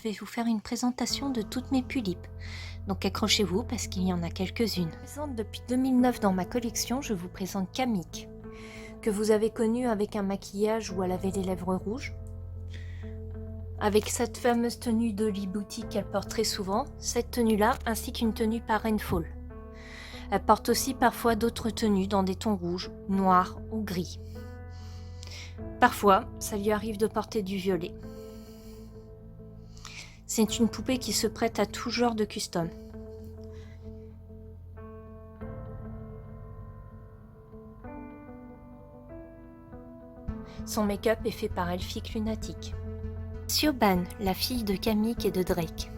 vais vous faire une présentation de toutes mes tulipes. Donc accrochez-vous parce qu'il y en a quelques-unes. Depuis 2009 dans ma collection, je vous présente Camik, que vous avez connue avec un maquillage où elle avait les lèvres rouges. Avec cette fameuse tenue d'Oli Boutique qu'elle porte très souvent, cette tenue-là, ainsi qu'une tenue par Rainfall. Elle porte aussi parfois d'autres tenues dans des tons rouges, noirs ou gris. Parfois, ça lui arrive de porter du violet. C'est une poupée qui se prête à tout genre de custom. Son make-up est fait par Elfique Lunatique. Siobhan, la fille de Camik et de Drake.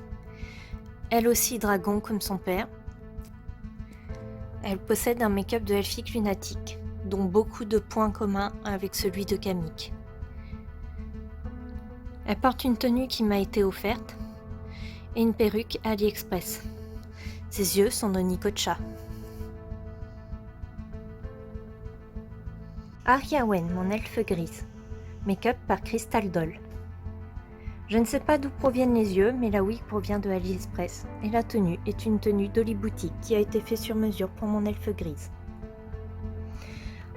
Elle aussi dragon comme son père. Elle possède un make-up de Elfique Lunatique, dont beaucoup de points communs avec celui de Camik. Elle porte une tenue qui m'a été offerte et une perruque AliExpress. Ses yeux sont de Nicocha. Ariawen, mon elfe grise. Make-up par Crystal Doll. Je ne sais pas d'où proviennent les yeux, mais la wig provient de AliExpress et la tenue est une tenue d'Oli Boutique qui a été faite sur mesure pour mon elfe grise.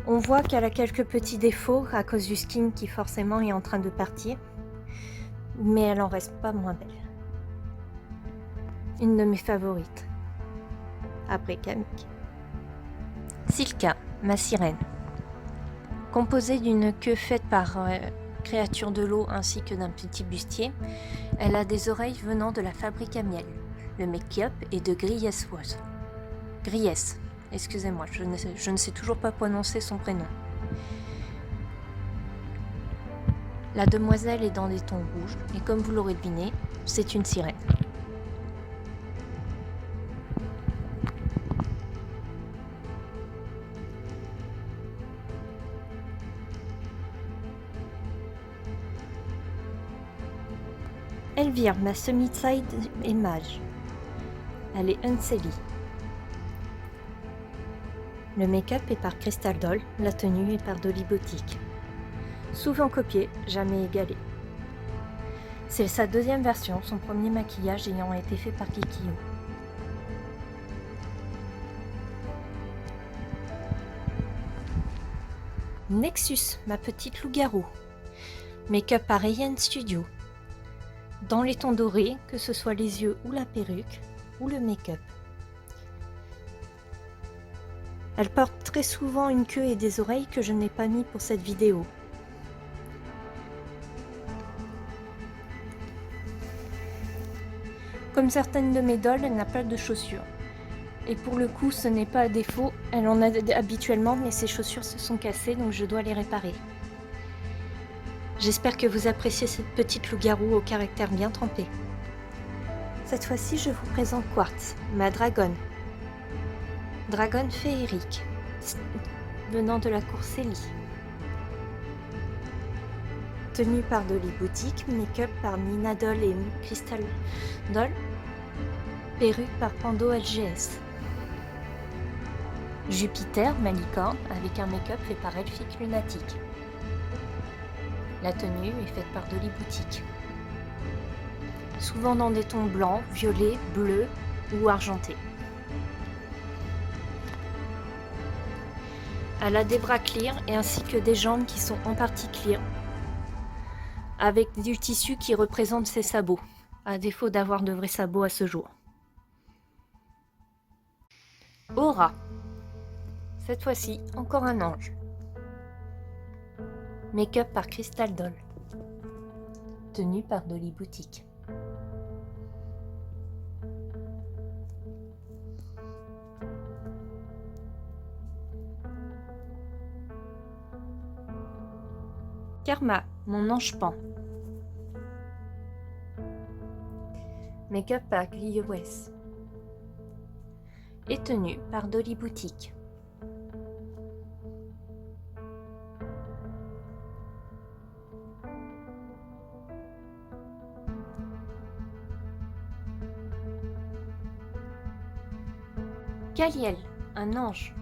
On voit qu'elle a quelques petits défauts à cause du skin qui forcément est en train de partir, mais elle en reste pas moins belle. Une de mes favorites, après Camik. Silka, ma sirène. Composée d'une queue faite par créature de l'eau ainsi que d'un petit bustier, elle a des oreilles venant de la fabrique à miel. Le make-up est de Griès Rose. Griès, excusez-moi, je ne sais toujours pas prononcer son prénom. La demoiselle est dans des tons rouges et comme vous l'aurez deviné, c'est une sirène. Elvire, ma semi-side est mage. Elle est Unseli. Le make-up est par Crystal Doll, la tenue est par Dolly Boutique. Souvent copié, jamais égalé. C'est sa deuxième version, son premier maquillage ayant été fait par Kikyo. Nexus, ma petite loup-garou. Make-up par Ayen Studio. Dans les tons dorés, que ce soit les yeux ou la perruque, ou le make-up. Elle porte très souvent une queue et des oreilles que je n'ai pas mis pour cette vidéo. Comme certaines de mes dolls, elle n'a pas de chaussures. Et pour le coup, ce n'est pas à défaut, elle en a habituellement, mais ses chaussures se sont cassées, donc je dois les réparer. J'espère que vous appréciez cette petite loup-garou au caractère bien trempé. Cette fois-ci, je vous présente Quartz, ma dragonne. Dragonne féerique, venant de la cour Célie. Tenue par Dolly Boutique, make-up par Nina Doll et Crystal Doll, perruque par Pando LGS. Jupiter, ma licorne, avec un make-up fait par Elfique Lunatique. La tenue est faite par Dolly Boutique. Souvent dans des tons blancs, violets, bleus ou argentés. Elle a des bras clear et ainsi que des jambes qui sont en partie clear, avec du tissu qui représente ses sabots, à défaut d'avoir de vrais sabots à ce jour. Aura. Cette fois-ci, encore un ange. Make-up par Crystal Doll. Tenue par Dolly Boutique. Karma, mon ange pan. Make-up par Gliowes. Et tenue par Dolly Boutique. Kaliel, un ange,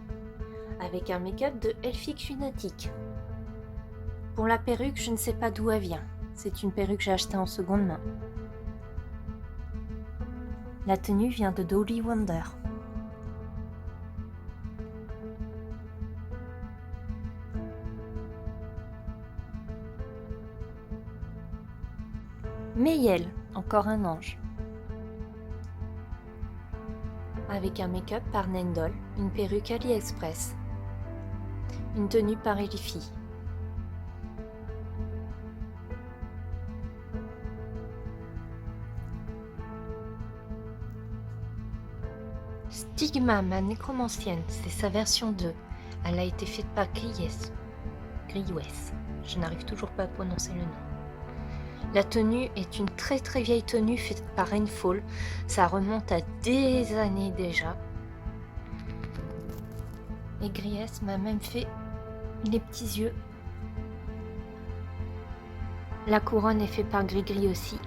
avec un make-up de Elfique Lunatique. Pour la perruque, je ne sais pas d'où elle vient. C'est une perruque que j'ai achetée en seconde main. La tenue vient de Dolly Wonder. Mayel, encore un ange. Avec un make-up par Nendol, une perruque AliExpress. Une tenue par Elifie. Stigma, ma nécromancienne, c'est sa version 2. Elle a été faite par Griess. Je n'arrive toujours pas à prononcer le nom. La tenue est une très très vieille tenue faite par Rainfall. Ça remonte à des années déjà. Et Griess m'a même fait les petits yeux. La couronne est faite par Grigri aussi.